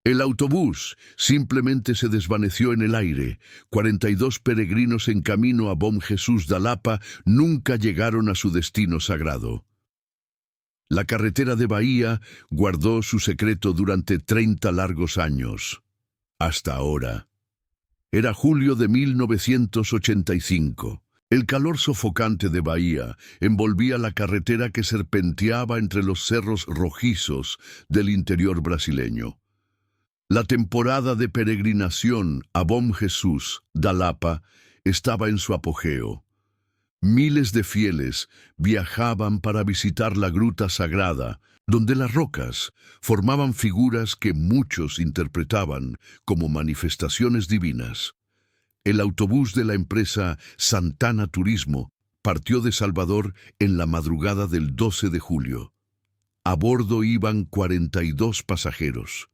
El autobús simplemente se desvaneció en el aire. 42 peregrinos en camino a Bom Jesús da Lapa nunca llegaron a su destino sagrado. La carretera de Bahía guardó su secreto durante 30 largos años. Hasta ahora. Era julio de 1985. El calor sofocante de Bahía envolvía la carretera que serpenteaba entre los cerros rojizos del interior brasileño. La temporada de peregrinación a Bom Jesús da Lapa estaba en su apogeo. Miles de fieles viajaban para visitar la gruta sagrada, donde las rocas formaban figuras que muchos interpretaban como manifestaciones divinas. El autobús de la empresa Santana Turismo partió de Salvador en la madrugada del 12 de julio. A bordo iban 42 pasajeros.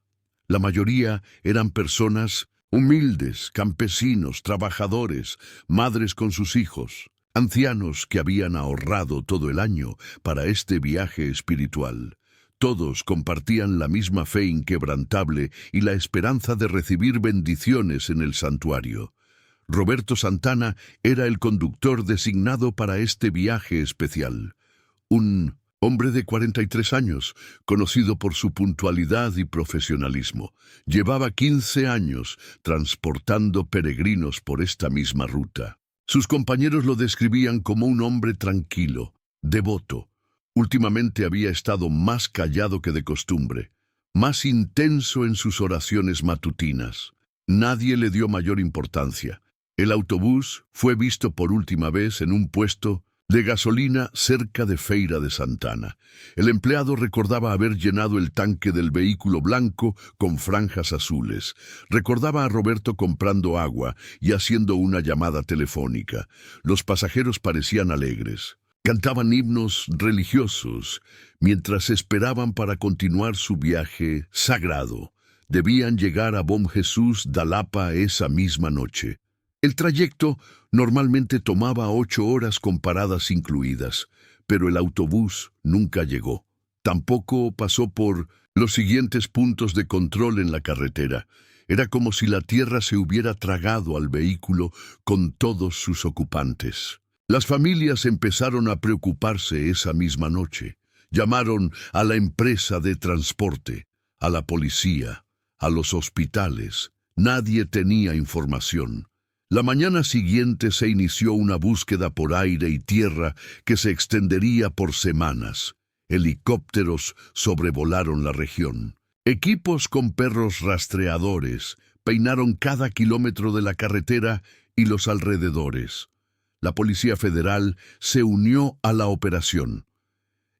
La mayoría eran personas humildes, campesinos, trabajadores, madres con sus hijos, ancianos que habían ahorrado todo el año para este viaje espiritual. Todos compartían la misma fe inquebrantable y la esperanza de recibir bendiciones en el santuario. Roberto Santana era el conductor designado para este viaje especial. Un hombre de 43 años, conocido por su puntualidad y profesionalismo. Llevaba 15 años transportando peregrinos por esta misma ruta. Sus compañeros lo describían como un hombre tranquilo, devoto. Últimamente había estado más callado que de costumbre, más intenso en sus oraciones matutinas. Nadie le dio mayor importancia. El autobús fue visto por última vez en un puesto de gasolina cerca de Feira de Santana. El empleado recordaba haber llenado el tanque del vehículo blanco con franjas azules. Recordaba a Roberto comprando agua y haciendo una llamada telefónica. Los pasajeros parecían alegres. Cantaban himnos religiosos mientras esperaban para continuar su viaje sagrado. Debían llegar a Bom Jesús da Lapa esa misma noche. El trayecto normalmente tomaba 8 horas con paradas incluidas, pero el autobús nunca llegó. Tampoco pasó por los siguientes puntos de control en la carretera. Era como si la tierra se hubiera tragado al vehículo con todos sus ocupantes. Las familias empezaron a preocuparse esa misma noche. Llamaron a la empresa de transporte, a la policía, a los hospitales. Nadie tenía información. La mañana siguiente se inició una búsqueda por aire y tierra que se extendería por semanas. Helicópteros sobrevolaron la región. Equipos con perros rastreadores peinaron cada kilómetro de la carretera y los alrededores. La Policía Federal se unió a la operación.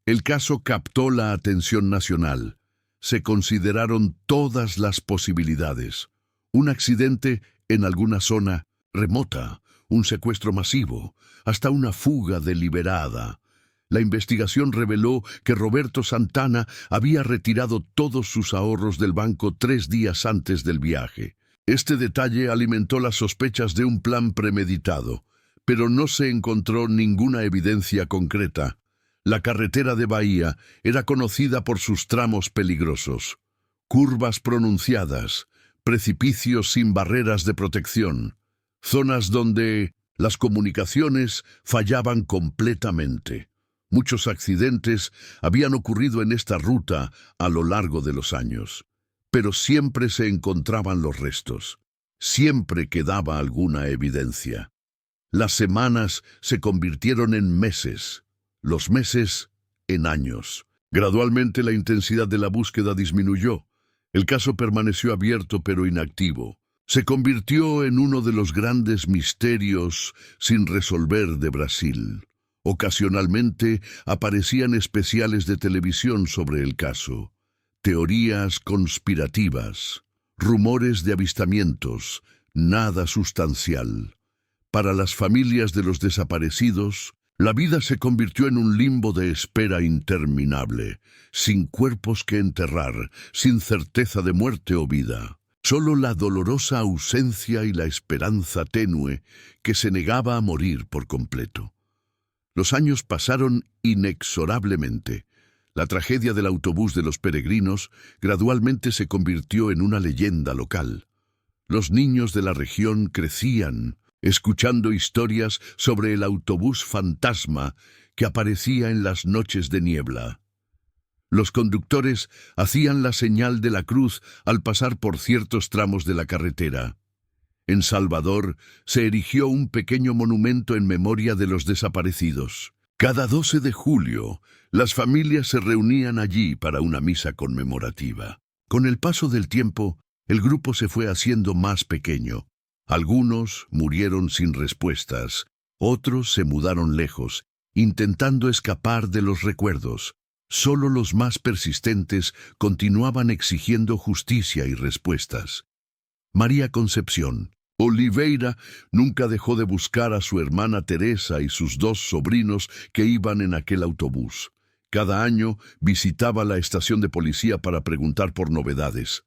El caso captó la atención nacional. Se consideraron todas las posibilidades. Un accidente en alguna zona remota, un secuestro masivo, hasta una fuga deliberada. La investigación reveló que Roberto Santana había retirado todos sus ahorros del banco 3 días antes del viaje. Este detalle alimentó las sospechas de un plan premeditado, pero no se encontró ninguna evidencia concreta. La carretera de Bahía era conocida por sus tramos peligrosos, curvas pronunciadas, precipicios sin barreras de protección, zonas donde las comunicaciones fallaban completamente. Muchos accidentes habían ocurrido en esta ruta a lo largo de los años, pero siempre se encontraban los restos. Siempre quedaba alguna evidencia. Las semanas se convirtieron en meses, los meses en años. Gradualmente la intensidad de la búsqueda disminuyó. El caso permaneció abierto pero inactivo. Se convirtió en uno de los grandes misterios sin resolver de Brasil. Ocasionalmente aparecían especiales de televisión sobre el caso, teorías conspirativas, rumores de avistamientos, nada sustancial. Para las familias de los desaparecidos, la vida se convirtió en un limbo de espera interminable, sin cuerpos que enterrar, sin certeza de muerte o vida. Solo la dolorosa ausencia y la esperanza tenue que se negaba a morir por completo. Los años pasaron inexorablemente. La tragedia del autobús de los peregrinos gradualmente se convirtió en una leyenda local. Los niños de la región crecían, escuchando historias sobre el autobús fantasma que aparecía en las noches de niebla. Los conductores hacían la señal de la cruz al pasar por ciertos tramos de la carretera. En Salvador se erigió un pequeño monumento en memoria de los desaparecidos. Cada 12 de julio, las familias se reunían allí para una misa conmemorativa. Con el paso del tiempo, el grupo se fue haciendo más pequeño. Algunos murieron sin respuestas, otros se mudaron lejos, intentando escapar de los recuerdos. Solo los más persistentes continuaban exigiendo justicia y respuestas. María Concepción Oliveira nunca dejó de buscar a su hermana Teresa y sus 2 sobrinos que iban en aquel autobús. Cada año visitaba la estación de policía para preguntar por novedades.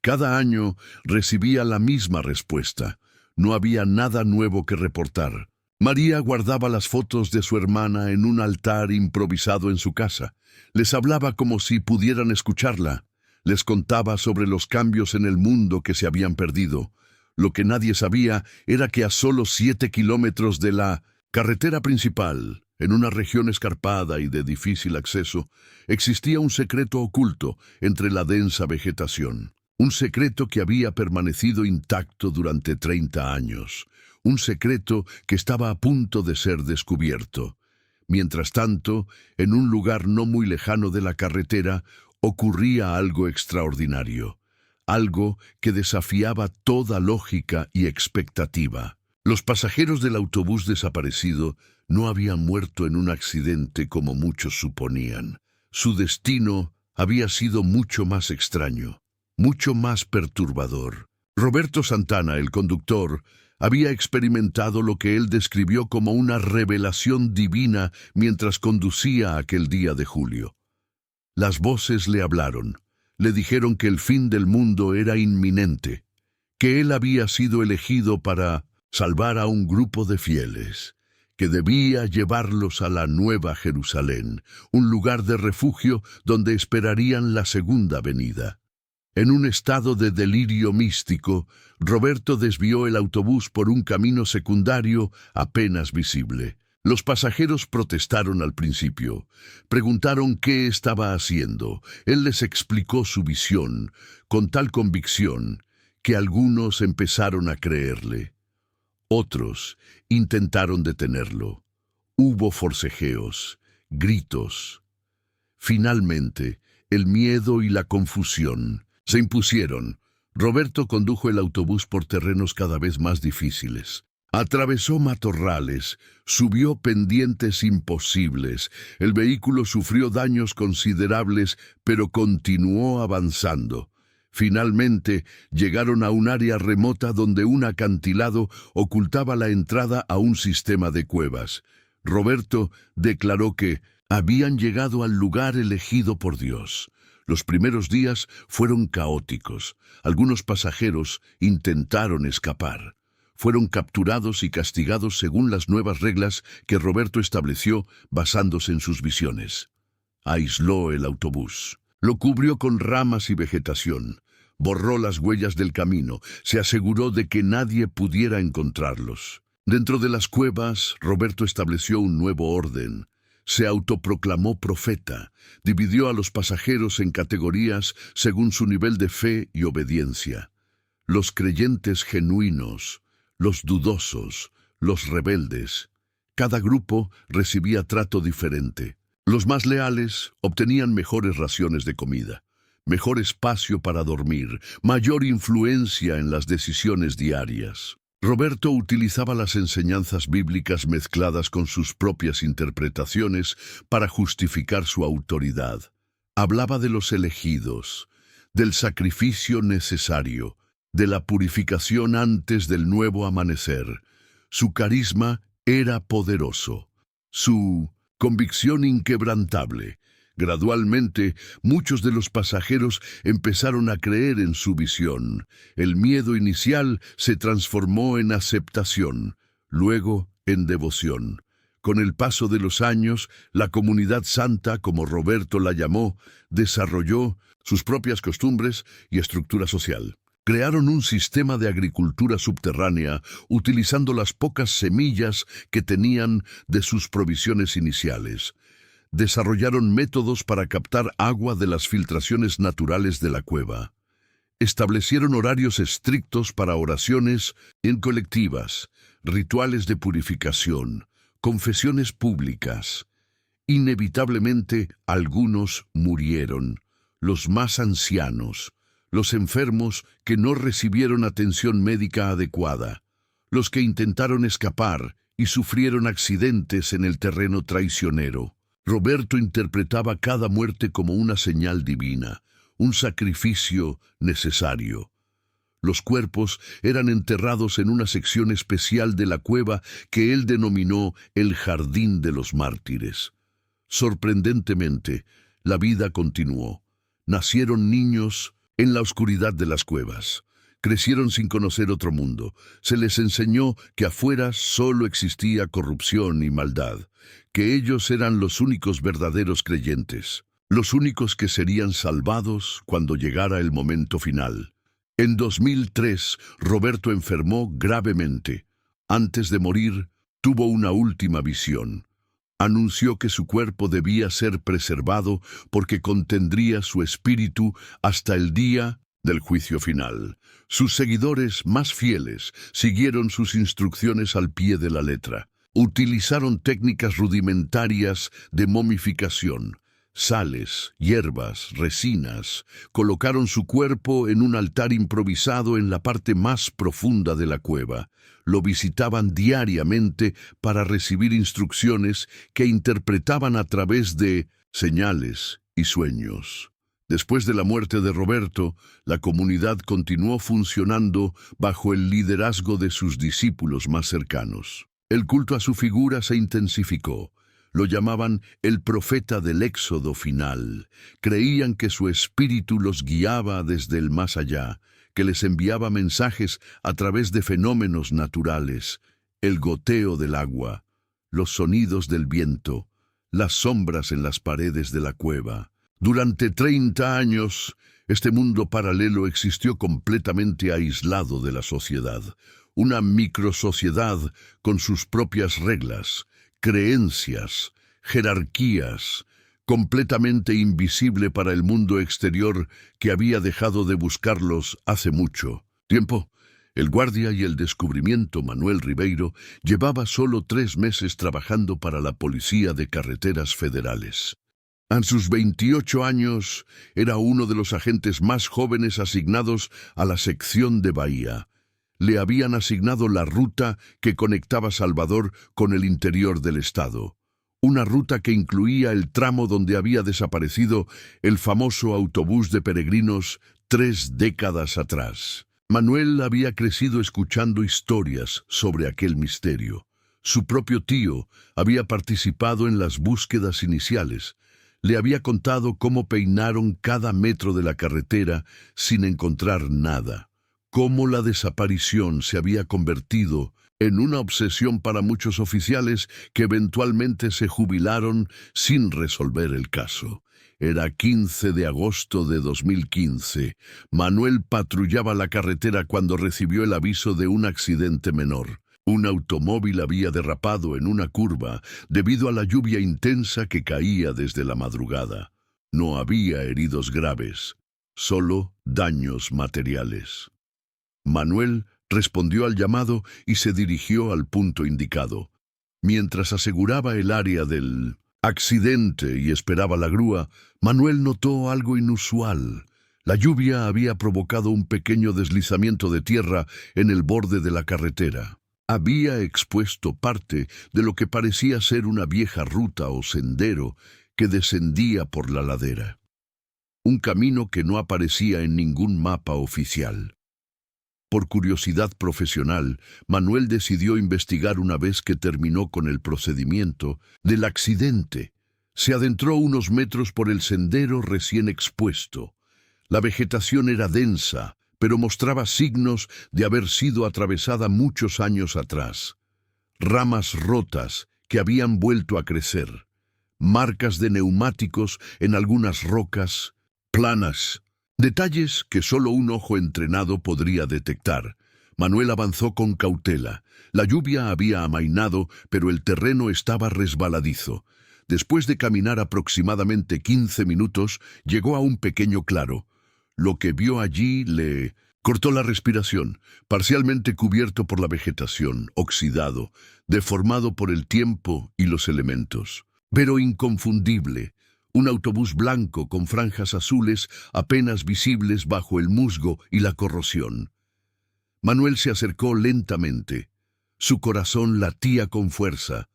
Cada año recibía la misma respuesta. No había nada nuevo que reportar. María guardaba las fotos de su hermana en un altar improvisado en su casa. Les hablaba como si pudieran escucharla. Les contaba sobre los cambios en el mundo que se habían perdido. Lo que nadie sabía era que a solo 7 kilómetros de la carretera principal, en una región escarpada y de difícil acceso, existía un secreto oculto entre la densa vegetación. Un secreto que había permanecido intacto durante 30 años. Un secreto que estaba a punto de ser descubierto. Mientras tanto, en un lugar no muy lejano de la carretera, ocurría algo extraordinario. Algo que desafiaba toda lógica y expectativa. Los pasajeros del autobús desaparecido no habían muerto en un accidente como muchos suponían. Su destino había sido mucho más extraño, mucho más perturbador. Roberto Santana, el conductor, había experimentado lo que él describió como una revelación divina mientras conducía aquel día de julio. Las voces le hablaron. Le dijeron que el fin del mundo era inminente, que él había sido elegido para salvar a un grupo de fieles, que debía llevarlos a la Nueva Jerusalén, un lugar de refugio donde esperarían la segunda venida. En un estado de delirio místico, Roberto desvió el autobús por un camino secundario apenas visible. Los pasajeros protestaron al principio. Preguntaron qué estaba haciendo. Él les explicó su visión, con tal convicción, que algunos empezaron a creerle. Otros intentaron detenerlo. Hubo forcejeos, gritos. Finalmente, el miedo y la confusión se impusieron. Roberto condujo el autobús por terrenos cada vez más difíciles. Atravesó matorrales, subió pendientes imposibles. El vehículo sufrió daños considerables, pero continuó avanzando. Finalmente, llegaron a un área remota donde un acantilado ocultaba la entrada a un sistema de cuevas. Roberto declaró que habían llegado al lugar elegido por Dios. Los primeros días fueron caóticos. Algunos pasajeros intentaron escapar. Fueron capturados y castigados según las nuevas reglas que Roberto estableció basándose en sus visiones. Aisló el autobús. Lo cubrió con ramas y vegetación. Borró las huellas del camino. Se aseguró de que nadie pudiera encontrarlos. Dentro de las cuevas, Roberto estableció un nuevo orden. Se autoproclamó profeta. Dividió a los pasajeros en categorías según su nivel de fe y obediencia. Los creyentes genuinos, los dudosos, los rebeldes. Cada grupo recibía trato diferente. Los más leales obtenían mejores raciones de comida, mejor espacio para dormir, mayor influencia en las decisiones diarias. Roberto utilizaba las enseñanzas bíblicas mezcladas con sus propias interpretaciones para justificar su autoridad. Hablaba de los elegidos, del sacrificio necesario, de la purificación antes del nuevo amanecer. Su carisma era poderoso, su convicción inquebrantable. Gradualmente, muchos de los pasajeros empezaron a creer en su visión. El miedo inicial se transformó en aceptación, luego en devoción. Con el paso de los años, la comunidad santa, como Roberto la llamó, desarrolló sus propias costumbres y estructura social. Crearon un sistema de agricultura subterránea utilizando las pocas semillas que tenían de sus provisiones iniciales. Desarrollaron métodos para captar agua de las filtraciones naturales de la cueva. Establecieron horarios estrictos para oraciones en colectivas, rituales de purificación, confesiones públicas. Inevitablemente, algunos murieron, los más ancianos, los enfermos que no recibieron atención médica adecuada, los que intentaron escapar y sufrieron accidentes en el terreno traicionero. Roberto interpretaba cada muerte como una señal divina, un sacrificio necesario. Los cuerpos eran enterrados en una sección especial de la cueva que él denominó el Jardín de los Mártires. Sorprendentemente, la vida continuó. Nacieron niños en la oscuridad de las cuevas. Crecieron sin conocer otro mundo. Se les enseñó que afuera solo existía corrupción y maldad, que ellos eran los únicos verdaderos creyentes, los únicos que serían salvados cuando llegara el momento final. En 2003, Roberto enfermó gravemente. Antes de morir, tuvo una última visión. Anunció que su cuerpo debía ser preservado porque contendría su espíritu hasta el día del juicio final. Sus seguidores más fieles siguieron sus instrucciones al pie de la letra. Utilizaron técnicas rudimentarias de momificación, sales, hierbas, resinas. Colocaron su cuerpo en un altar improvisado en la parte más profunda de la cueva. Lo visitaban diariamente para recibir instrucciones que interpretaban a través de señales y sueños. Después de la muerte de Roberto, la comunidad continuó funcionando bajo el liderazgo de sus discípulos más cercanos. El culto a su figura se intensificó. Lo llamaban el profeta del éxodo final. Creían que su espíritu los guiaba desde el más allá, que les enviaba mensajes a través de fenómenos naturales, el goteo del agua, los sonidos del viento, las sombras en las paredes de la cueva. Durante 30 años, este mundo paralelo existió completamente aislado de la sociedad, una microsociedad con sus propias reglas, creencias, jerarquías, completamente invisible para el mundo exterior que había dejado de buscarlos hace mucho tiempo. El guardia y el descubrimiento Manuel Ribeiro llevaba solo 3 meses trabajando para la Policía de Carreteras Federales. A sus 28 años, era uno de los agentes más jóvenes asignados a la sección de Bahía. Le habían asignado la ruta que conectaba Salvador con el interior del estado. Una ruta que incluía el tramo donde había desaparecido el famoso autobús de peregrinos 3 décadas atrás. Manuel había crecido escuchando historias sobre aquel misterio. Su propio tío había participado en las búsquedas iniciales. Le había contado cómo peinaron cada metro de la carretera sin encontrar nada, cómo la desaparición se había convertido en una obsesión para muchos oficiales que eventualmente se jubilaron sin resolver el caso. Era 15 de agosto de 2015. Manuel patrullaba la carretera cuando recibió el aviso de un accidente menor. Un automóvil había derrapado en una curva debido a la lluvia intensa que caía desde la madrugada. No había heridos graves, solo daños materiales. Manuel respondió al llamado y se dirigió al punto indicado. Mientras aseguraba el área del accidente y esperaba la grúa, Manuel notó algo inusual. La lluvia había provocado un pequeño deslizamiento de tierra en el borde de la carretera. Había expuesto parte de lo que parecía ser una vieja ruta o sendero que descendía por la ladera. Un camino que no aparecía en ningún mapa oficial. Por curiosidad profesional, Manuel decidió investigar una vez que terminó con el procedimiento del accidente. Se adentró unos metros por el sendero recién expuesto. La vegetación era densa, pero mostraba signos de haber sido atravesada muchos años atrás. Ramas rotas que habían vuelto a crecer, marcas de neumáticos en algunas rocas planas, detalles que solo un ojo entrenado podría detectar. Manuel avanzó con cautela. La lluvia había amainado, pero el terreno estaba resbaladizo. Después de caminar aproximadamente 15 minutos, llegó a un pequeño claro. Lo que vio allí le cortó la respiración, parcialmente cubierto por la vegetación, oxidado, deformado por el tiempo y los elementos. Pero inconfundible, un autobús blanco con franjas azules apenas visibles bajo el musgo y la corrosión. Manuel se acercó lentamente. Su corazón latía con fuerza.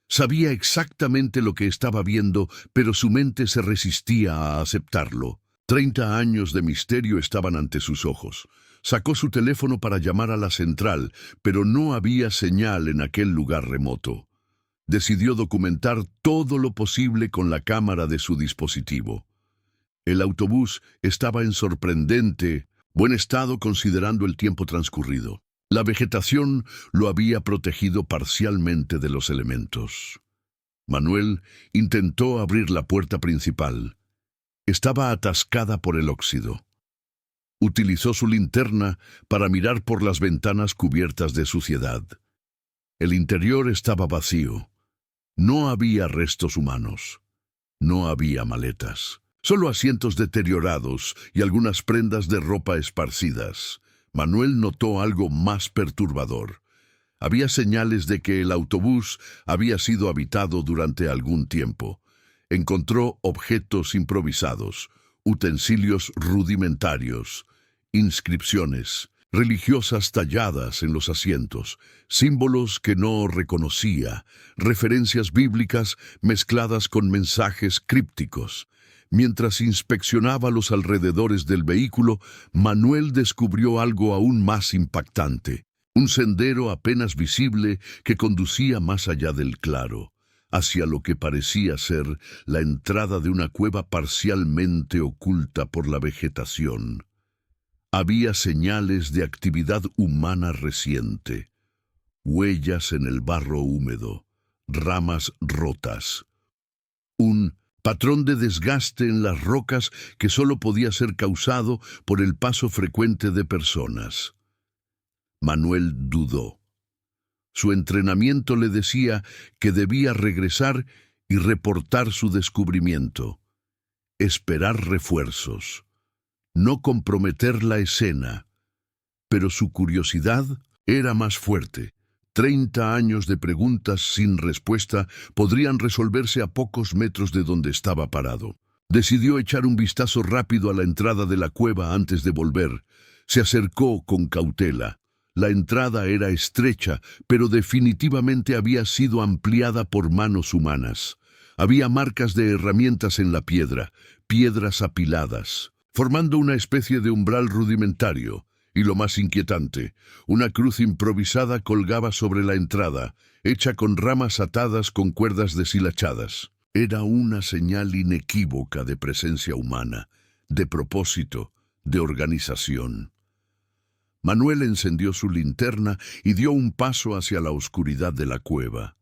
Sabía exactamente lo que estaba viendo, pero su mente se resistía a aceptarlo. 30 años de misterio estaban ante sus ojos. Sacó su teléfono para llamar a la central, pero no había señal en aquel lugar remoto. Decidió documentar todo lo posible con la cámara de su dispositivo. El autobús estaba en sorprendente buen estado considerando el tiempo transcurrido. La vegetación lo había protegido parcialmente de los elementos. Manuel intentó abrir la puerta principal. Estaba atascada por el óxido. Utilizó su linterna para mirar por las ventanas cubiertas de suciedad. El interior estaba vacío. No había restos humanos. No había maletas. Solo asientos deteriorados y algunas prendas de ropa esparcidas. Manuel notó algo más perturbador. Había señales de que el autobús había sido habitado durante algún tiempo. Encontró objetos improvisados, utensilios rudimentarios, inscripciones religiosas talladas en los asientos, símbolos que no reconocía, referencias bíblicas mezcladas con mensajes crípticos. Mientras inspeccionaba los alrededores del vehículo, Manuel descubrió algo aún más impactante. Un sendero apenas visible que conducía más allá del claro, hacia lo que parecía ser la entrada de una cueva parcialmente oculta por la vegetación. Había señales de actividad humana reciente, huellas en el barro húmedo, ramas rotas. Un patrón de desgaste en las rocas que solo podía ser causado por el paso frecuente de personas. Manuel dudó. Su entrenamiento le decía que debía regresar y reportar su descubrimiento. Esperar refuerzos. No comprometer la escena. Pero su curiosidad era más fuerte. 30 años de preguntas sin respuesta podrían resolverse a pocos metros de donde estaba parado. Decidió echar un vistazo rápido a la entrada de la cueva antes de volver. Se acercó con cautela. La entrada era estrecha, pero definitivamente había sido ampliada por manos humanas. Había marcas de herramientas en la piedra, piedras apiladas, formando una especie de umbral rudimentario. Y lo más inquietante, una cruz improvisada colgaba sobre la entrada, hecha con ramas atadas con cuerdas deshilachadas. Era una señal inequívoca de presencia humana, de propósito, de organización. Manuel encendió su linterna y dio un paso hacia la oscuridad de la cueva.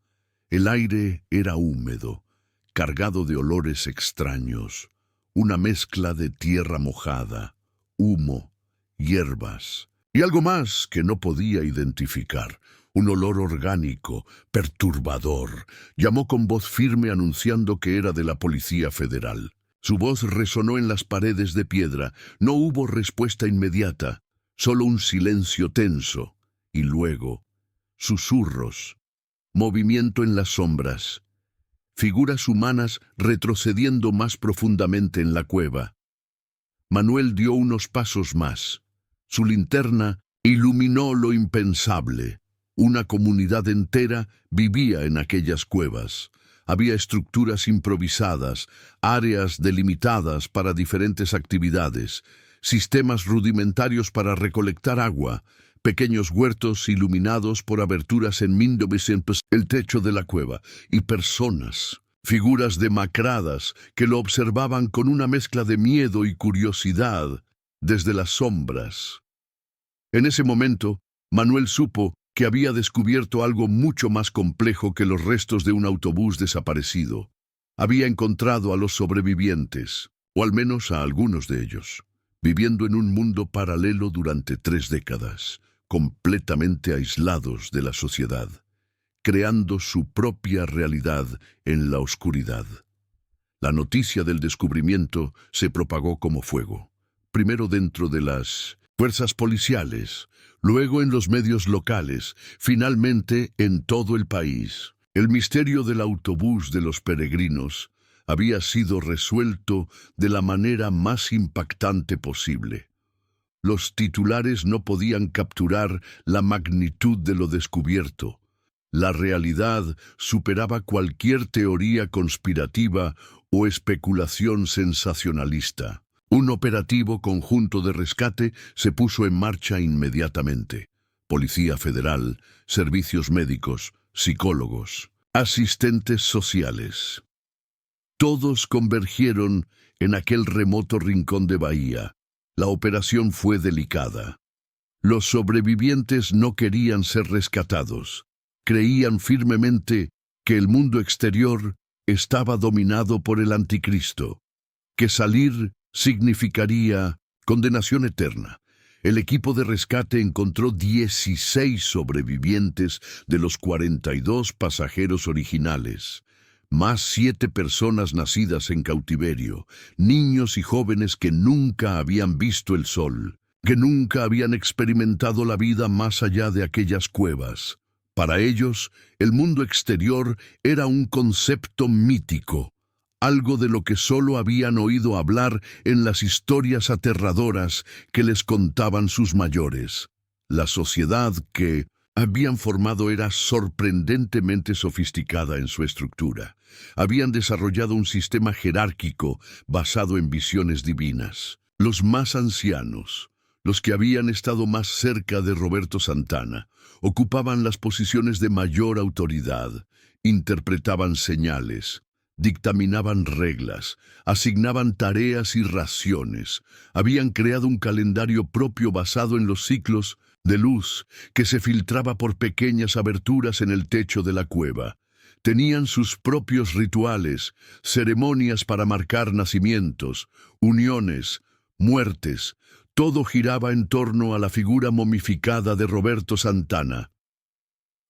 El aire era húmedo, cargado de olores extraños, una mezcla de tierra mojada, humo, hierbas y algo más que no podía identificar, un olor orgánico, perturbador. Llamó con voz firme anunciando que era de la Policía Federal. Su voz resonó en las paredes de piedra. No hubo respuesta inmediata, solo un silencio tenso, y luego susurros, movimiento en las sombras, figuras humanas retrocediendo más profundamente en la cueva. Manuel dio unos pasos más. Su linterna iluminó lo impensable. Una comunidad entera vivía en aquellas cuevas. Había estructuras improvisadas, áreas delimitadas para diferentes actividades, sistemas rudimentarios para recolectar agua, pequeños huertos iluminados por aberturas en 1900 el techo de la cueva, y personas, figuras demacradas que lo observaban con una mezcla de miedo y curiosidad desde las sombras. En ese momento, Manuel supo que había descubierto algo mucho más complejo que los restos de un autobús desaparecido. Había encontrado a los sobrevivientes, o al menos a algunos de ellos, viviendo en un mundo paralelo durante 3 décadas, completamente aislados de la sociedad, creando su propia realidad en la oscuridad. La noticia del descubrimiento se propagó como fuego, primero dentro de las fuerzas policiales, luego en los medios locales, finalmente en todo el país. El misterio del autobús de los peregrinos había sido resuelto de la manera más impactante posible. Los titulares no podían capturar la magnitud de lo descubierto. La realidad superaba cualquier teoría conspirativa o especulación sensacionalista. Un operativo conjunto de rescate se puso en marcha inmediatamente. Policía Federal, servicios médicos, psicólogos, asistentes sociales. Todos convergieron en aquel remoto rincón de Bahía. La operación fue delicada. Los sobrevivientes no querían ser rescatados. Creían firmemente que el mundo exterior estaba dominado por el anticristo, que salir significaría condenación eterna. El equipo de rescate encontró 16 sobrevivientes de los 42 pasajeros originales, más 7 personas nacidas en cautiverio, niños y jóvenes que nunca habían visto el sol, que nunca habían experimentado la vida más allá de aquellas cuevas. Para ellos, el mundo exterior era un concepto mítico, algo de lo que solo habían oído hablar en las historias aterradoras que les contaban sus mayores. La sociedad que habían formado era sorprendentemente sofisticada en su estructura. Habían desarrollado un sistema jerárquico basado en visiones divinas. Los más ancianos, los que habían estado más cerca de Roberto Santana, ocupaban las posiciones de mayor autoridad, interpretaban señales, dictaminaban reglas, asignaban tareas y raciones. Habían creado un calendario propio basado en los ciclos de luz que se filtraba por pequeñas aberturas en el techo de la cueva. Tenían sus propios rituales, ceremonias para marcar nacimientos, uniones, muertes. Todo giraba en torno a la figura momificada de Roberto Santana,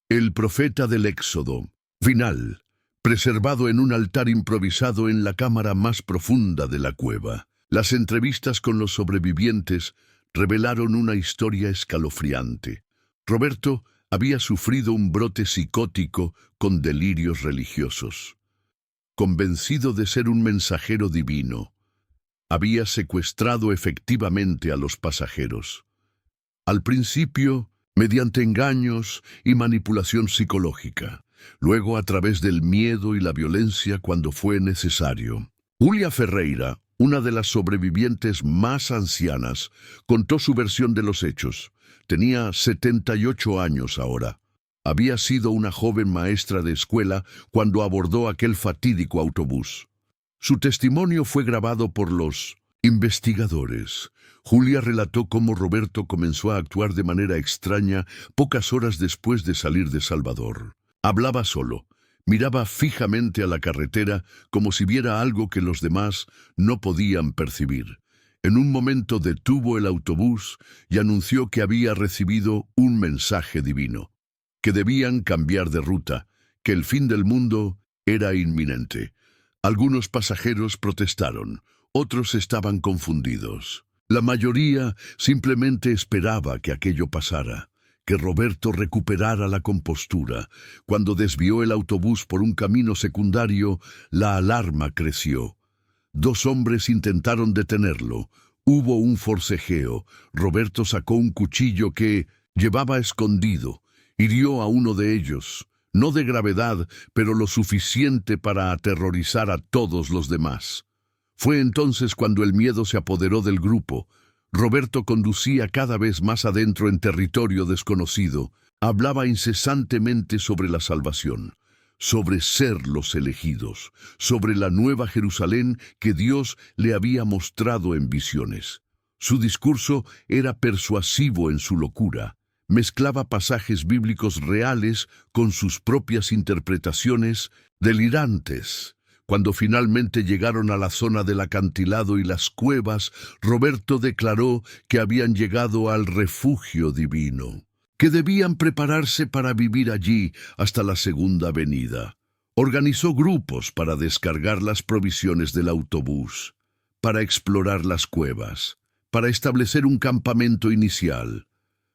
el profeta del Éxodo final, preservado en un altar improvisado en la cámara más profunda de la cueva. Las entrevistas con los sobrevivientes revelaron una historia escalofriante. Roberto había sufrido un brote psicótico con delirios religiosos. Convencido de ser un mensajero divino, había secuestrado efectivamente a los pasajeros. Al principio, mediante engaños y manipulación psicológica. Luego a través del miedo y la violencia cuando fue necesario. Julia Ferreira, una de las sobrevivientes más ancianas, contó su versión de los hechos. Tenía 78 años ahora. Había sido una joven maestra de escuela cuando abordó aquel fatídico autobús. Su testimonio fue grabado por los investigadores. Julia relató cómo Roberto comenzó a actuar de manera extraña pocas horas después de salir de Salvador. Hablaba solo, miraba fijamente a la carretera como si viera algo que los demás no podían percibir. En un momento detuvo el autobús y anunció que había recibido un mensaje divino, que debían cambiar de ruta, que el fin del mundo era inminente. Algunos pasajeros protestaron, otros estaban confundidos. La mayoría simplemente esperaba que aquello pasara, que Roberto recuperara la compostura. Cuando desvió el autobús por un camino secundario, la alarma creció. 2 hombres intentaron detenerlo. Hubo un forcejeo. Roberto sacó un cuchillo que llevaba escondido. Hirió a uno de ellos, no de gravedad, pero lo suficiente para aterrorizar a todos los demás. Fue entonces cuando el miedo se apoderó del grupo. Roberto conducía cada vez más adentro en territorio desconocido. Hablaba incesantemente sobre la salvación, sobre ser los elegidos, sobre la nueva Jerusalén que Dios le había mostrado en visiones. Su discurso era persuasivo en su locura, Mezclaba pasajes bíblicos reales con sus propias interpretaciones delirantes. Cuando finalmente llegaron a la zona del acantilado y las cuevas, Roberto declaró que habían llegado al refugio divino, que debían prepararse para vivir allí hasta la segunda venida. Organizó grupos para descargar las provisiones del autobús, para explorar las cuevas, para establecer un campamento inicial.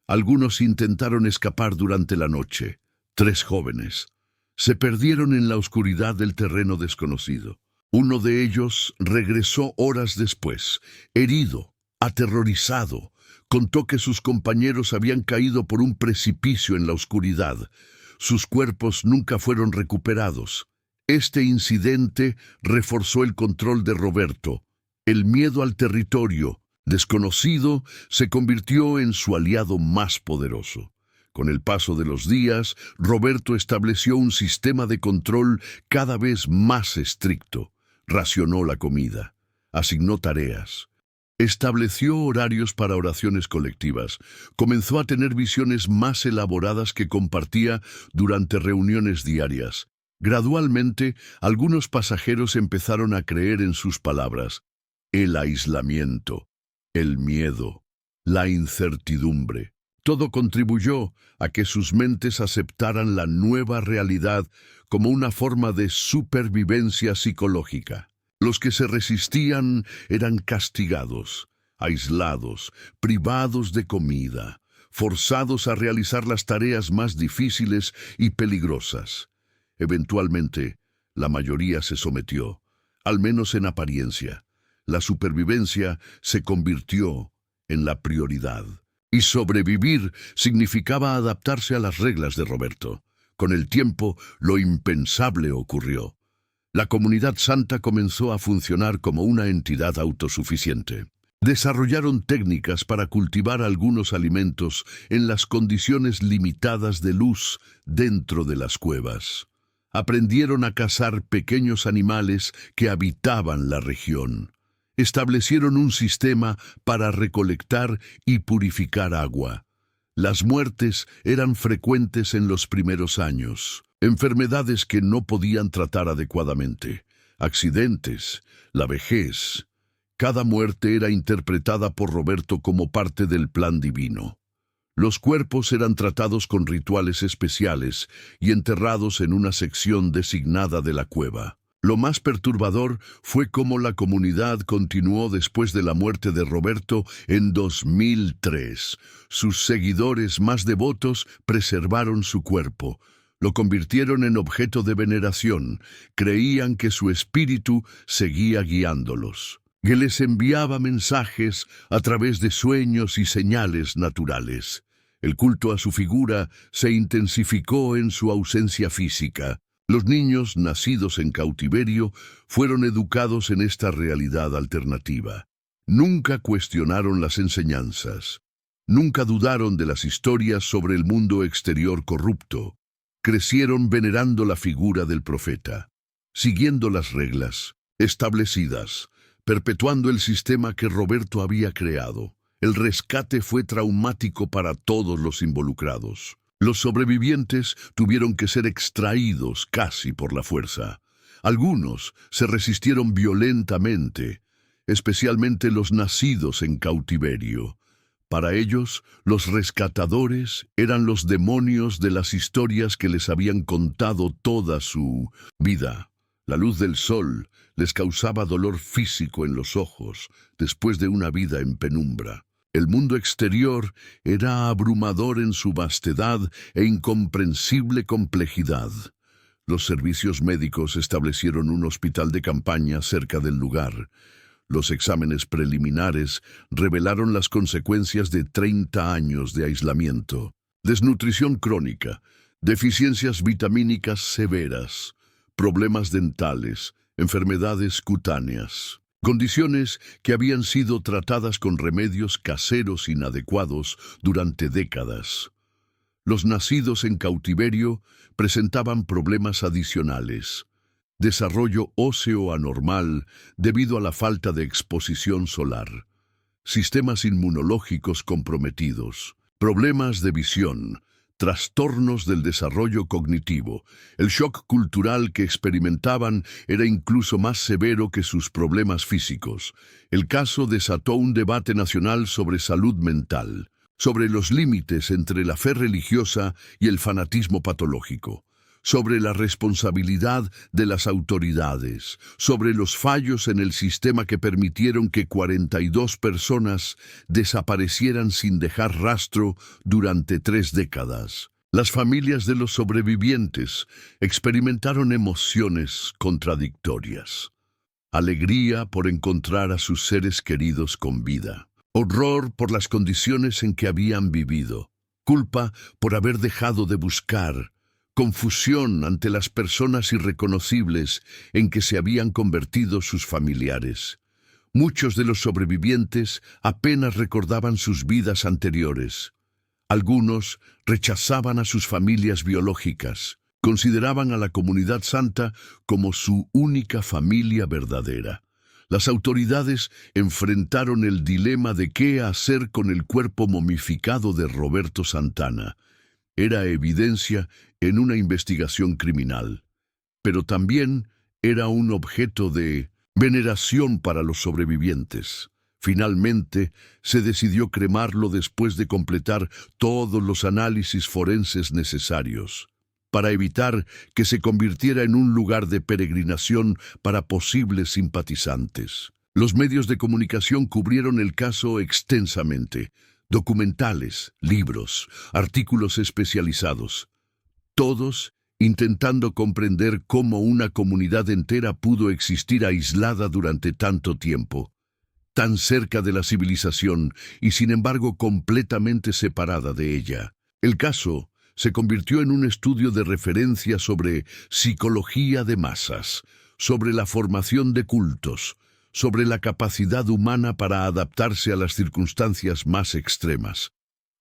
Algunos intentaron escapar durante la noche. 3 jóvenes se perdieron en la oscuridad del terreno desconocido. Uno de ellos regresó horas después, herido, aterrorizado. Contó que sus compañeros habían caído por un precipicio en la oscuridad. Sus cuerpos nunca fueron recuperados. Este incidente reforzó el control de Roberto. El miedo al territorio desconocido se convirtió en su aliado más poderoso. Con el paso de los días, Roberto estableció un sistema de control cada vez más estricto. Racionó la comida, asignó tareas, estableció horarios para oraciones colectivas, comenzó a tener visiones más elaboradas que compartía durante reuniones diarias. Gradualmente, algunos pasajeros empezaron a creer en sus palabras. El aislamiento, el miedo, la incertidumbre. Todo contribuyó a que sus mentes aceptaran la nueva realidad como una forma de supervivencia psicológica. Los que se resistían eran castigados, aislados, privados de comida, forzados a realizar las tareas más difíciles y peligrosas. Eventualmente, la mayoría se sometió, al menos en apariencia. La supervivencia se convirtió en la prioridad. Y sobrevivir significaba adaptarse a las reglas de Roberto. Con el tiempo, lo impensable ocurrió. La comunidad santa comenzó a funcionar como una entidad autosuficiente. Desarrollaron técnicas para cultivar algunos alimentos en las condiciones limitadas de luz dentro de las cuevas. Aprendieron a cazar pequeños animales que habitaban la región. Establecieron un sistema para recolectar y purificar agua. Las muertes eran frecuentes en los primeros años. Enfermedades que no podían tratar adecuadamente, accidentes, la vejez. Cada muerte era interpretada por Roberto como parte del plan divino. Los cuerpos eran tratados con rituales especiales y enterrados en una sección designada de la cueva. Lo más perturbador fue cómo la comunidad continuó después de la muerte de Roberto en 2003. Sus seguidores más devotos preservaron su cuerpo. Lo convirtieron en objeto de veneración. Creían que su espíritu seguía guiándolos, que les enviaba mensajes a través de sueños y señales naturales. El culto a su figura se intensificó en su ausencia física. Los niños nacidos en cautiverio fueron educados en esta realidad alternativa. Nunca cuestionaron las enseñanzas. Nunca dudaron de las historias sobre el mundo exterior corrupto. Crecieron venerando la figura del profeta, siguiendo las reglas establecidas, perpetuando el sistema que Roberto había creado. El rescate fue traumático para todos los involucrados. Los sobrevivientes tuvieron que ser extraídos casi por la fuerza. Algunos se resistieron violentamente, especialmente los nacidos en cautiverio. Para ellos, los rescatadores eran los demonios de las historias que les habían contado toda su vida. La luz del sol les causaba dolor físico en los ojos después de una vida en penumbra. El mundo exterior era abrumador en su vastedad e incomprensible complejidad. Los servicios médicos establecieron un hospital de campaña cerca del lugar. Los exámenes preliminares revelaron las consecuencias de 30 años de aislamiento. Desnutrición crónica, deficiencias vitamínicas severas, problemas dentales, enfermedades cutáneas. Condiciones que habían sido tratadas con remedios caseros inadecuados durante décadas. Los nacidos en cautiverio presentaban problemas adicionales. Desarrollo óseo anormal debido a la falta de exposición solar. Sistemas inmunológicos comprometidos. problemas de visión, trastornos del desarrollo cognitivo. El shock cultural que experimentaban era incluso más severo que sus problemas físicos. El caso desató un debate nacional sobre salud mental, sobre los límites entre la fe religiosa y el fanatismo patológico, sobre la responsabilidad de las autoridades, sobre los fallos en el sistema que permitieron que 42 personas desaparecieran sin dejar rastro durante 3 décadas. Las familias de los sobrevivientes experimentaron emociones contradictorias. Alegría por encontrar a sus seres queridos con vida. Horror por las condiciones en que habían vivido. Culpa por haber dejado de buscar. Confusión ante las personas irreconocibles en que se habían convertido sus familiares. Muchos de los sobrevivientes apenas recordaban sus vidas anteriores. Algunos rechazaban a sus familias biológicas, consideraban a la comunidad santa como su única familia verdadera. Las autoridades enfrentaron el dilema de qué hacer con el cuerpo momificado de Roberto Santana. Era evidencia en una investigación criminal, pero también era un objeto de veneración para los sobrevivientes. Finalmente, se decidió cremarlo después de completar todos los análisis forenses necesarios, para evitar que se convirtiera en un lugar de peregrinación para posibles simpatizantes. Los medios de comunicación cubrieron el caso extensamente. Documentales, libros, artículos especializados, todos intentando comprender cómo una comunidad entera pudo existir aislada durante tanto tiempo, tan cerca de la civilización y sin embargo completamente separada de ella. El caso se convirtió en un estudio de referencia sobre psicología de masas, sobre la formación de cultos, sobre la capacidad humana para adaptarse a las circunstancias más extremas.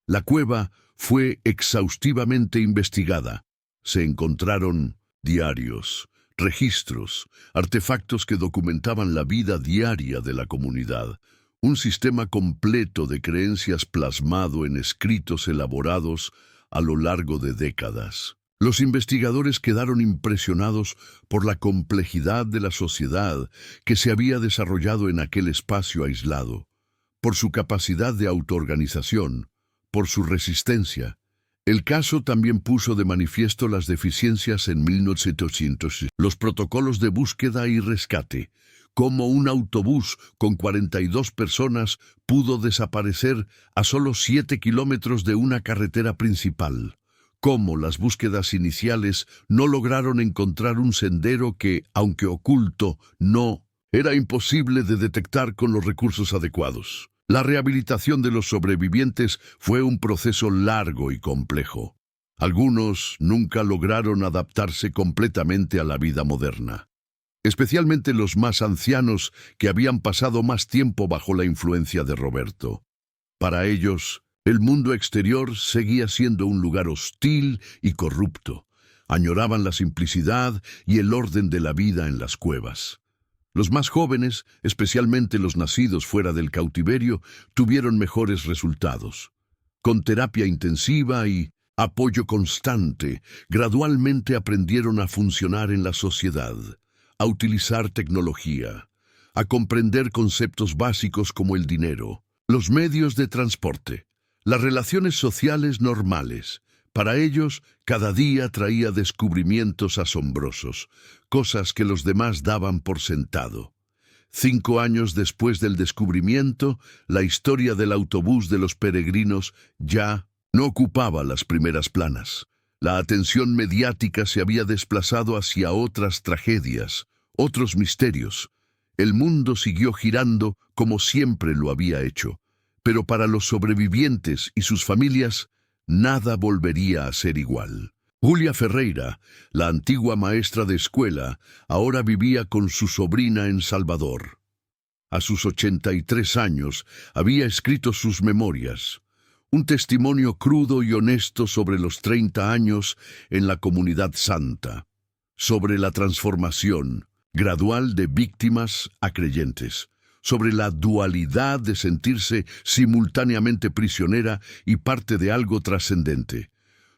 La cueva fue exhaustivamente investigada. Se encontraron diarios, registros, artefactos que documentaban la vida diaria de la comunidad, un sistema completo de creencias plasmado en escritos elaborados a lo largo de décadas. Los investigadores quedaron impresionados por la complejidad de la sociedad que se había desarrollado en aquel espacio aislado, por su capacidad de autoorganización, por su resistencia. El caso también puso de manifiesto las deficiencias en 1900, los protocolos de búsqueda y rescate, cómo un autobús con 42 personas pudo desaparecer a solo 7 kilómetros de una carretera principal. Cómo las búsquedas iniciales no lograron encontrar un sendero que, aunque oculto, no era imposible de detectar con los recursos adecuados. La rehabilitación de los sobrevivientes fue un proceso largo y complejo. Algunos nunca lograron adaptarse completamente a la vida moderna, especialmente los más ancianos que habían pasado más tiempo bajo la influencia de Roberto. Para ellos, el mundo exterior seguía siendo un lugar hostil y corrupto. Añoraban la simplicidad y el orden de la vida en las cuevas. Los más jóvenes, especialmente los nacidos fuera del cautiverio, tuvieron mejores resultados. Con terapia intensiva y apoyo constante, gradualmente aprendieron a funcionar en la sociedad, a utilizar tecnología, a comprender conceptos básicos como el dinero, los medios de transporte, las relaciones sociales normales. Para ellos, cada día traía descubrimientos asombrosos, cosas que los demás daban por sentado. 5 años después del descubrimiento, la historia del autobús de los peregrinos ya no ocupaba las primeras planas. La atención mediática se había desplazado hacia otras tragedias, otros misterios. El mundo siguió girando como siempre lo había hecho, pero para los sobrevivientes y sus familias, nada volvería a ser igual. Julia Ferreira, la antigua maestra de escuela, ahora vivía con su sobrina en Salvador. A sus 83 años había escrito sus memorias, un testimonio crudo y honesto sobre los 30 años en la comunidad santa, sobre la transformación gradual de víctimas a creyentes, sobre la dualidad de sentirse simultáneamente prisionera y parte de algo trascendente.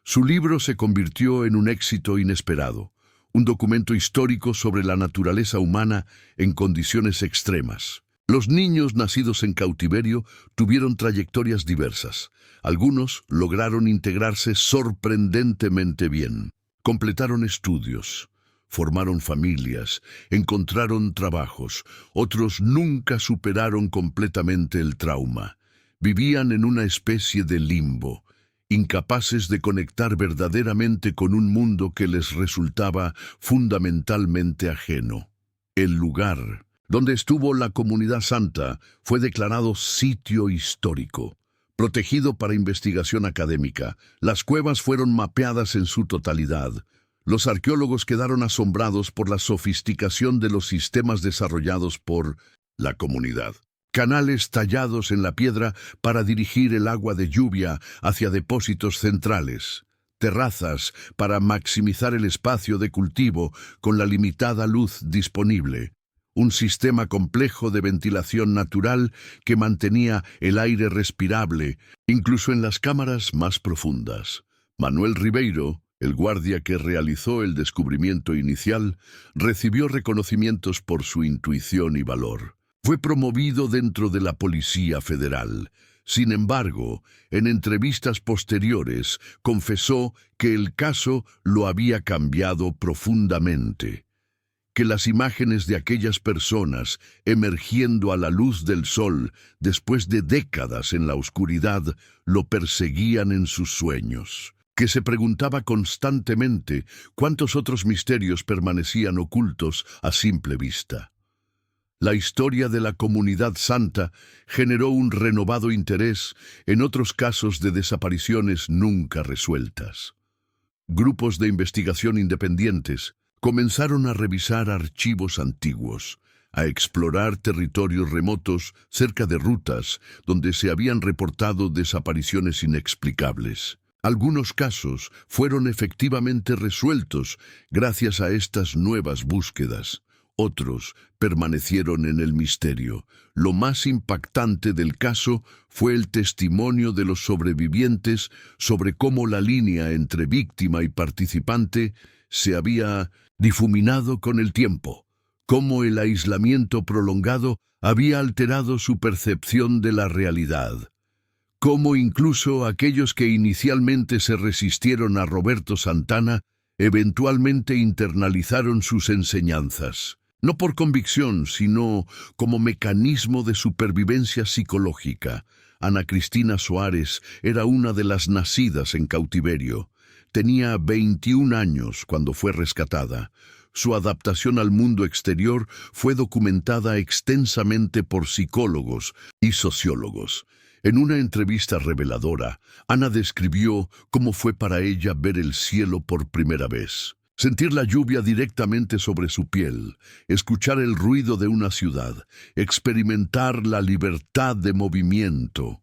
Su libro se convirtió en un éxito inesperado, un documento histórico sobre la naturaleza humana en condiciones extremas. Los niños nacidos en cautiverio tuvieron trayectorias diversas. Algunos lograron integrarse sorprendentemente bien. Completaron estudios, formaron familias, encontraron trabajos. Otros nunca superaron completamente el trauma. Vivían en una especie de limbo, incapaces de conectar verdaderamente con un mundo que les resultaba fundamentalmente ajeno. El lugar donde estuvo la Comunidad Santa fue declarado sitio histórico, protegido para investigación académica. Las cuevas fueron mapeadas en su totalidad. Los arqueólogos quedaron asombrados por la sofisticación de los sistemas desarrollados por la comunidad. Canales tallados en la piedra para dirigir el agua de lluvia hacia depósitos centrales. Terrazas para maximizar el espacio de cultivo con la limitada luz disponible. Un sistema complejo de ventilación natural que mantenía el aire respirable, incluso en las cámaras más profundas. Manuel Ribeiro, el guardia que realizó el descubrimiento inicial, recibió reconocimientos por su intuición y valor. Fue promovido dentro de la Policía Federal. Sin embargo, en entrevistas posteriores, confesó que el caso lo había cambiado profundamente, que las imágenes de aquellas personas emergiendo a la luz del sol después de décadas en la oscuridad lo perseguían en sus sueños, que se preguntaba constantemente cuántos otros misterios permanecían ocultos a simple vista. La historia de la Comunidad Santa generó un renovado interés en otros casos de desapariciones nunca resueltas. Grupos de investigación independientes comenzaron a revisar archivos antiguos, a explorar territorios remotos cerca de rutas donde se habían reportado desapariciones inexplicables. Algunos casos fueron efectivamente resueltos gracias a estas nuevas búsquedas. Otros permanecieron en el misterio. Lo más impactante del caso fue el testimonio de los sobrevivientes sobre cómo la línea entre víctima y participante se había difuminado con el tiempo, cómo el aislamiento prolongado había alterado su percepción de la realidad, cómo incluso aquellos que inicialmente se resistieron a Roberto Santana eventualmente internalizaron sus enseñanzas, no por convicción, sino como mecanismo de supervivencia psicológica. Ana Cristina Suárez era una de las nacidas en cautiverio. Tenía 21 años cuando fue rescatada. Su adaptación al mundo exterior fue documentada extensamente por psicólogos y sociólogos. En una entrevista reveladora, Ana describió cómo fue para ella ver el cielo por primera vez, sentir la lluvia directamente sobre su piel, escuchar el ruido de una ciudad, experimentar la libertad de movimiento.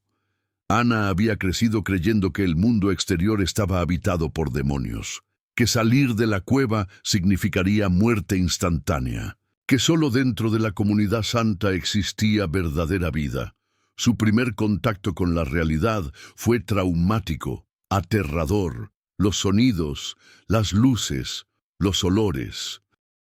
Ana había crecido creyendo que el mundo exterior estaba habitado por demonios, que salir de la cueva significaría muerte instantánea, que solo dentro de la Comunidad Santa existía verdadera vida. Su primer contacto con la realidad fue traumático, aterrador. Los sonidos, las luces, los olores.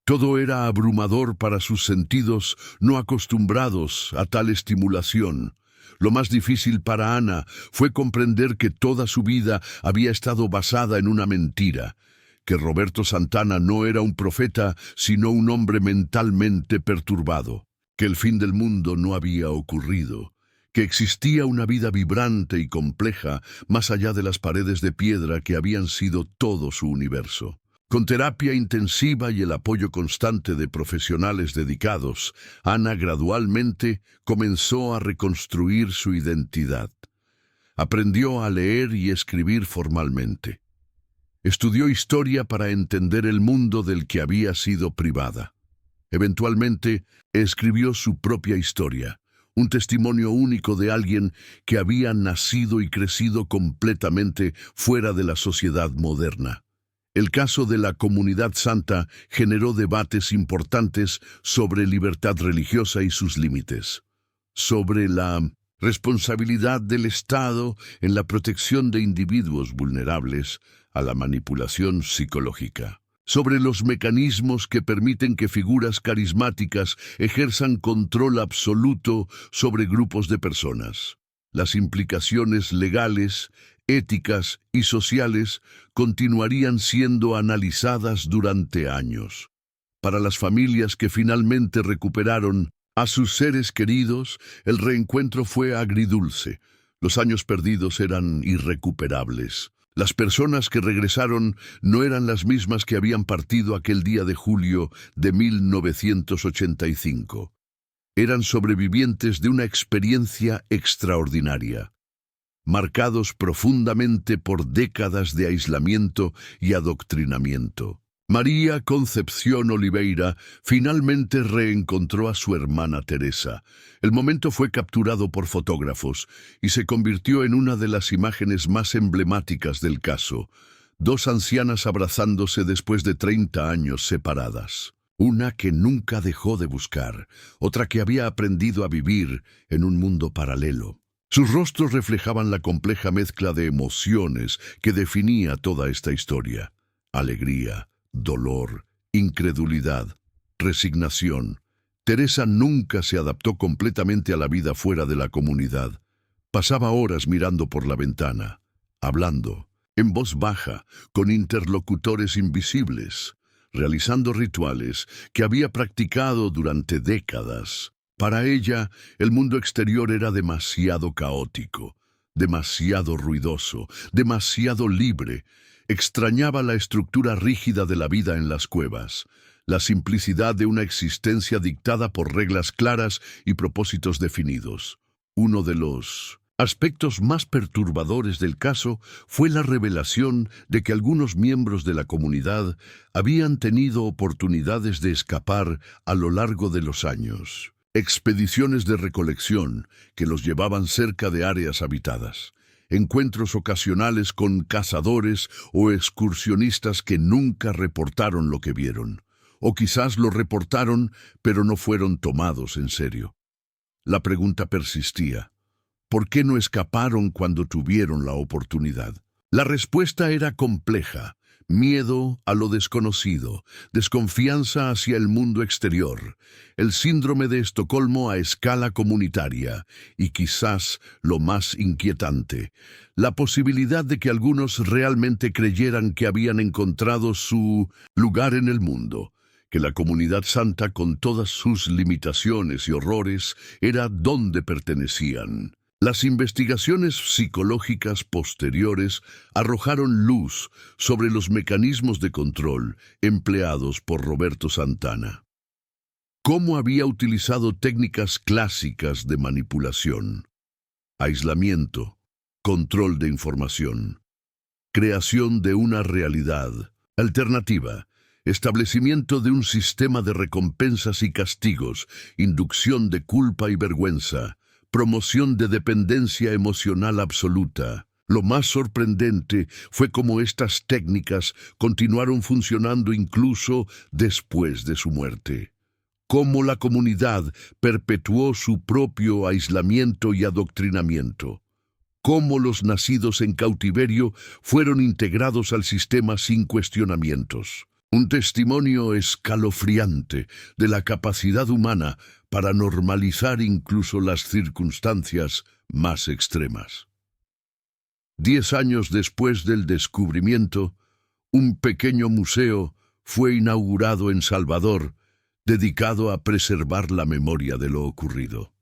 Todo era abrumador para sus sentidos no acostumbrados a tal estimulación. Lo más difícil para Ana fue comprender que toda su vida había estado basada en una mentira, que Roberto Santana no era un profeta, sino un hombre mentalmente perturbado, que el fin del mundo no había ocurrido, que existía una vida vibrante y compleja más allá de las paredes de piedra que habían sido todo su universo. Con terapia intensiva y el apoyo constante de profesionales dedicados, Ana gradualmente comenzó a reconstruir su identidad. Aprendió a leer y escribir formalmente. Estudió historia para entender el mundo del que había sido privada. Eventualmente, escribió su propia historia, un testimonio único de alguien que había nacido y crecido completamente fuera de la sociedad moderna. El caso de la Comunidad Santa generó debates importantes sobre libertad religiosa y sus límites, sobre la responsabilidad del Estado en la protección de individuos vulnerables a la manipulación psicológica, sobre los mecanismos que permiten que figuras carismáticas ejerzan control absoluto sobre grupos de personas. Las implicaciones legales, éticas y sociales continuarían siendo analizadas durante años. Para las familias que finalmente recuperaron a sus seres queridos, el reencuentro fue agridulce. Los años perdidos eran irrecuperables. Las personas que regresaron no eran las mismas que habían partido aquel día de julio de 1985. Eran sobrevivientes de una experiencia extraordinaria, marcados profundamente por décadas de aislamiento y adoctrinamiento. María Concepción Oliveira finalmente reencontró a su hermana Teresa. El momento fue capturado por fotógrafos y se convirtió en una de las imágenes más emblemáticas del caso. Dos ancianas abrazándose después de 30 años separadas. Una que nunca dejó de buscar, otra que había aprendido a vivir en un mundo paralelo. Sus rostros reflejaban la compleja mezcla de emociones que definía toda esta historia. Alegría, dolor, incredulidad, resignación. Teresa nunca se adaptó completamente a la vida fuera de la comunidad. Pasaba horas mirando por la ventana, hablando, en voz baja, con interlocutores invisibles, realizando rituales que había practicado durante décadas. Para ella, el mundo exterior era demasiado caótico, demasiado ruidoso, demasiado libre. Extrañaba la estructura rígida de la vida en las cuevas, la simplicidad de una existencia dictada por reglas claras y propósitos definidos. Uno de los aspectos más perturbadores del caso fue la revelación de que algunos miembros de la comunidad habían tenido oportunidades de escapar a lo largo de los años. Expediciones de recolección que los llevaban cerca de áreas habitadas. Encuentros ocasionales con cazadores o excursionistas que nunca reportaron lo que vieron. O quizás lo reportaron, pero no fueron tomados en serio. La pregunta persistía. ¿Por qué no escaparon cuando tuvieron la oportunidad? La respuesta era compleja. Miedo a lo desconocido, desconfianza hacia el mundo exterior, el síndrome de Estocolmo a escala comunitaria y quizás lo más inquietante, la posibilidad de que algunos realmente creyeran que habían encontrado su lugar en el mundo, que la comunidad santa con todas sus limitaciones y horrores era donde pertenecían. Las investigaciones psicológicas posteriores arrojaron luz sobre los mecanismos de control empleados por Roberto Santana. Cómo había utilizado técnicas clásicas de manipulación, aislamiento, control de información, creación de una realidad alternativa, establecimiento de un sistema de recompensas y castigos, inducción de culpa y vergüenza, promoción de dependencia emocional absoluta. Lo más sorprendente fue cómo estas técnicas continuaron funcionando incluso después de su muerte. Cómo la comunidad perpetuó su propio aislamiento y adoctrinamiento. Cómo los nacidos en cautiverio fueron integrados al sistema sin cuestionamientos. Un testimonio escalofriante de la capacidad humana para normalizar incluso las circunstancias más extremas. 10 años después del descubrimiento, un pequeño museo fue inaugurado en Salvador, dedicado a preservar la memoria de lo ocurrido.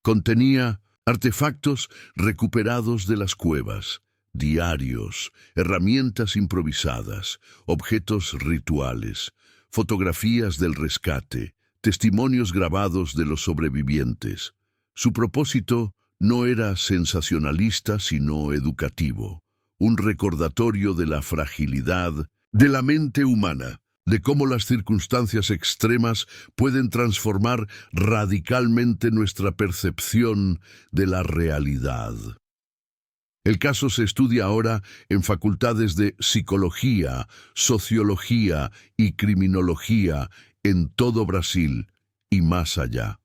Contenía artefactos recuperados de las cuevas, diarios, herramientas improvisadas, objetos rituales, fotografías del rescate, testimonios grabados de los sobrevivientes. Su propósito no era sensacionalista, sino educativo, un recordatorio de la fragilidad de la mente humana, de cómo las circunstancias extremas pueden transformar radicalmente nuestra percepción de la realidad. El caso se estudia ahora en facultades de psicología, sociología y criminología en todo Brasil y más allá.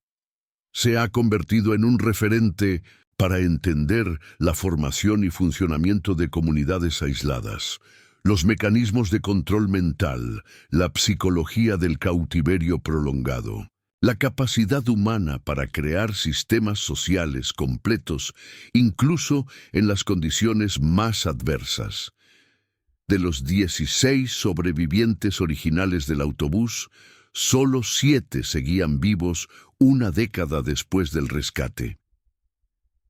Se ha convertido en un referente para entender la formación y funcionamiento de comunidades aisladas, los mecanismos de control mental, la psicología del cautiverio prolongado, la capacidad humana para crear sistemas sociales completos, incluso en las condiciones más adversas. De los 16 sobrevivientes originales del autobús, solo 7 seguían vivos una década después del rescate.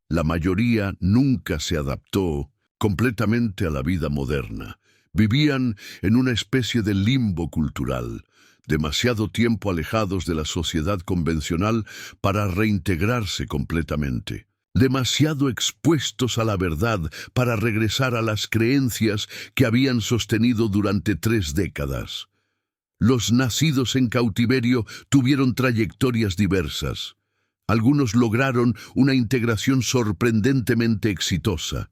La mayoría nunca se adaptó completamente a la vida moderna. Vivían en una especie de limbo cultural, demasiado tiempo alejados de la sociedad convencional para reintegrarse completamente, demasiado expuestos a la verdad para regresar a las creencias que habían sostenido durante 3 décadas. Los nacidos en cautiverio tuvieron trayectorias diversas. Algunos lograron una integración sorprendentemente exitosa.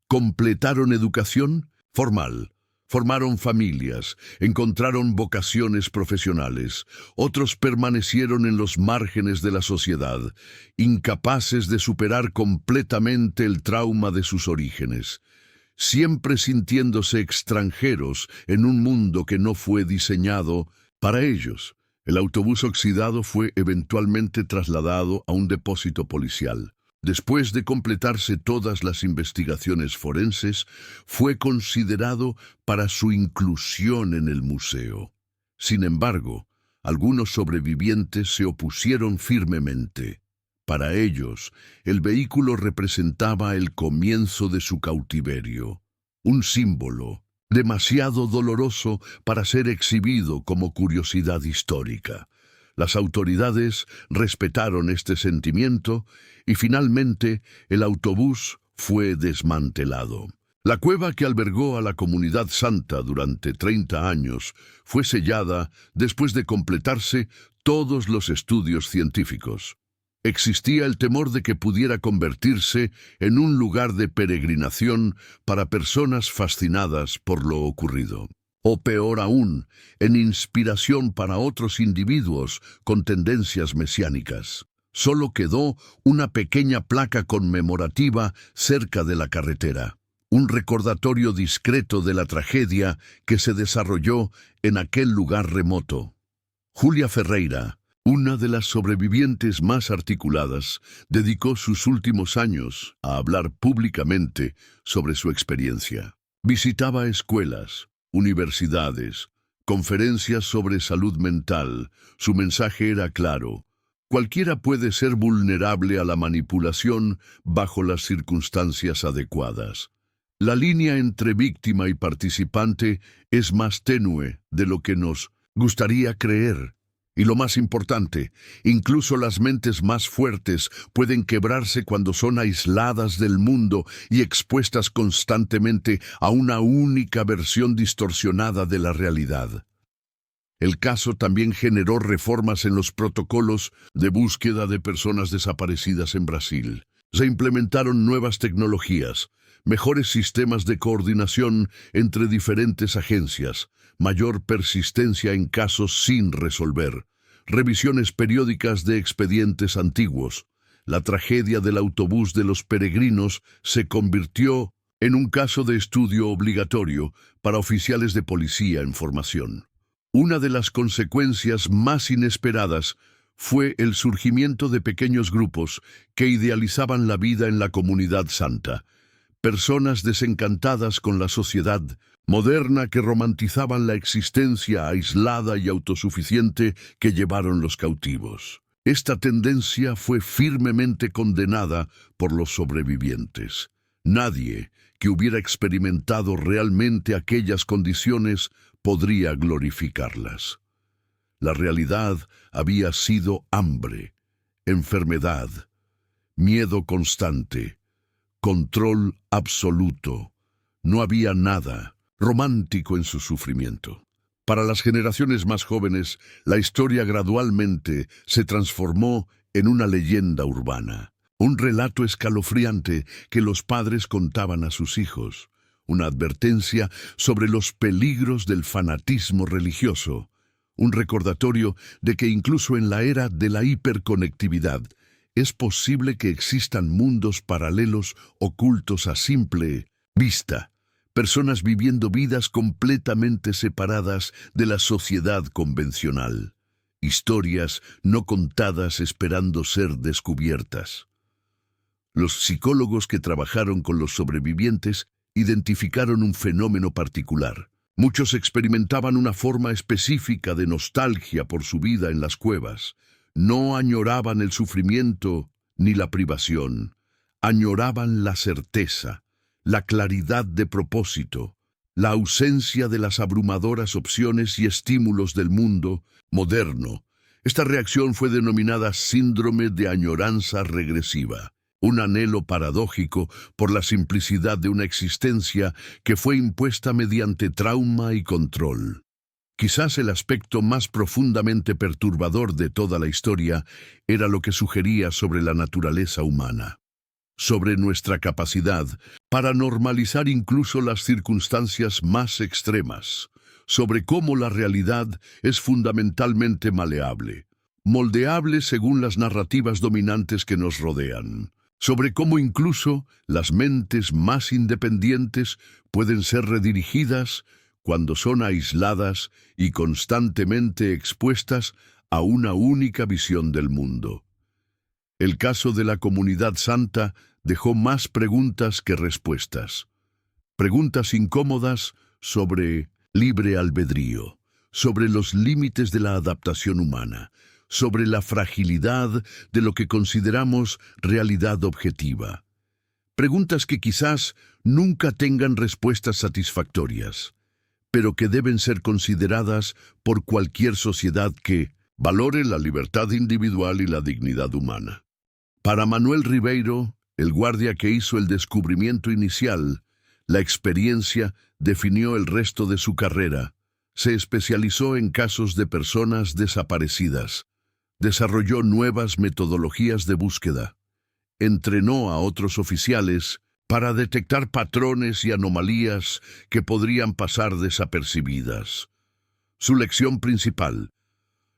Completaron educación formal, formaron familias, encontraron vocaciones profesionales. Otros permanecieron en los márgenes de la sociedad, incapaces de superar completamente el trauma de sus orígenes, siempre sintiéndose extranjeros en un mundo que no fue diseñado para ellos. El autobús oxidado fue eventualmente trasladado a un depósito policial. Después de completarse todas las investigaciones forenses, fue considerado para su inclusión en el museo. Sin embargo, algunos sobrevivientes se opusieron firmemente. Para ellos, el vehículo representaba el comienzo de su cautiverio, un símbolo demasiado doloroso para ser exhibido como curiosidad histórica. Las autoridades respetaron este sentimiento y finalmente el autobús fue desmantelado. La cueva que albergó a la comunidad santa durante 30 años fue sellada después de completarse todos los estudios científicos. Existía el temor de que pudiera convertirse en un lugar de peregrinación para personas fascinadas por lo ocurrido. O peor aún, en inspiración para otros individuos con tendencias mesiánicas. Solo quedó una pequeña placa conmemorativa cerca de la carretera, un recordatorio discreto de la tragedia que se desarrolló en aquel lugar remoto. Julia Ferreira, una de las sobrevivientes más articuladas, dedicó sus últimos años a hablar públicamente sobre su experiencia. Visitaba escuelas, universidades, conferencias sobre salud mental. Su mensaje era claro: cualquiera puede ser vulnerable a la manipulación bajo las circunstancias adecuadas. La línea entre víctima y participante es más tenue de lo que nos gustaría creer. Y lo más importante, incluso las mentes más fuertes pueden quebrarse cuando son aisladas del mundo y expuestas constantemente a una única versión distorsionada de la realidad. El caso también generó reformas en los protocolos de búsqueda de personas desaparecidas en Brasil. Se implementaron nuevas tecnologías, mejores sistemas de coordinación entre diferentes agencias, mayor persistencia en casos sin resolver, revisiones periódicas de expedientes antiguos. La tragedia del autobús de los peregrinos se convirtió en un caso de estudio obligatorio para oficiales de policía en formación. Una de las consecuencias más inesperadas fue el surgimiento de pequeños grupos que idealizaban la vida en la comunidad santa, personas desencantadas con la sociedad moderna que romantizaban la existencia aislada y autosuficiente que llevaron los cautivos. Esta tendencia fue firmemente condenada por los sobrevivientes. Nadie que hubiera experimentado realmente aquellas condiciones podría glorificarlas. La realidad había sido hambre, enfermedad, miedo constante, control absoluto. No había nada romántico en su sufrimiento. Para las generaciones más jóvenes, la historia gradualmente se transformó en una leyenda urbana. Un relato escalofriante que los padres contaban a sus hijos, una advertencia sobre los peligros del fanatismo religioso, un recordatorio de que incluso en la era de la hiperconectividad es posible que existan mundos paralelos ocultos a simple vista, personas viviendo vidas completamente separadas de la sociedad convencional, historias no contadas esperando ser descubiertas. Los psicólogos que trabajaron con los sobrevivientes identificaron un fenómeno particular. Muchos experimentaban una forma específica de nostalgia por su vida en las cuevas. No añoraban el sufrimiento ni la privación. Añoraban la certeza, la claridad de propósito, la ausencia de las abrumadoras opciones y estímulos del mundo moderno. Esta reacción fue denominada síndrome de añoranza regresiva. Un anhelo paradójico por la simplicidad de una existencia que fue impuesta mediante trauma y control. Quizás el aspecto más profundamente perturbador de toda la historia era lo que sugería sobre la naturaleza humana, sobre nuestra capacidad para normalizar incluso las circunstancias más extremas, sobre cómo la realidad es fundamentalmente maleable, moldeable según las narrativas dominantes que nos rodean, sobre cómo incluso las mentes más independientes pueden ser redirigidas cuando son aisladas y constantemente expuestas a una única visión del mundo. El caso de la comunidad santa dejó más preguntas que respuestas. Preguntas incómodas sobre libre albedrío, sobre los límites de la adaptación humana, sobre la fragilidad de lo que consideramos realidad objetiva. Preguntas que quizás nunca tengan respuestas satisfactorias, pero que deben ser consideradas por cualquier sociedad que valore la libertad individual y la dignidad humana. Para Manuel Ribeiro, el guardia que hizo el descubrimiento inicial, la experiencia definió el resto de su carrera. Se especializó en casos de personas desaparecidas. Desarrolló nuevas metodologías de búsqueda. Entrenó a otros oficiales para detectar patrones y anomalías que podrían pasar desapercibidas. Su lección principal: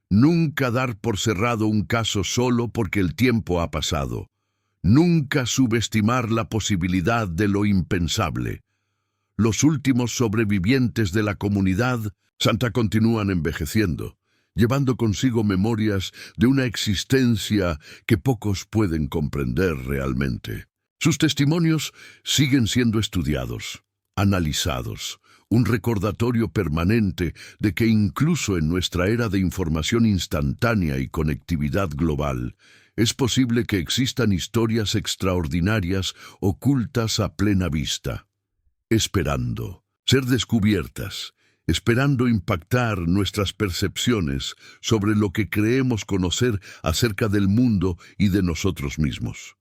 nunca dar por cerrado un caso solo porque el tiempo ha pasado. Nunca subestimar la posibilidad de lo impensable. Los últimos sobrevivientes de la comunidad santa continúan envejeciendo, llevando consigo memorias de una existencia que pocos pueden comprender realmente. Sus testimonios siguen siendo estudiados, analizados, un recordatorio permanente de que incluso en nuestra era de información instantánea y conectividad global, es posible que existan historias extraordinarias ocultas a plena vista, esperando ser descubiertas, esperando impactar nuestras percepciones sobre lo que creemos conocer acerca del mundo y de nosotros mismos.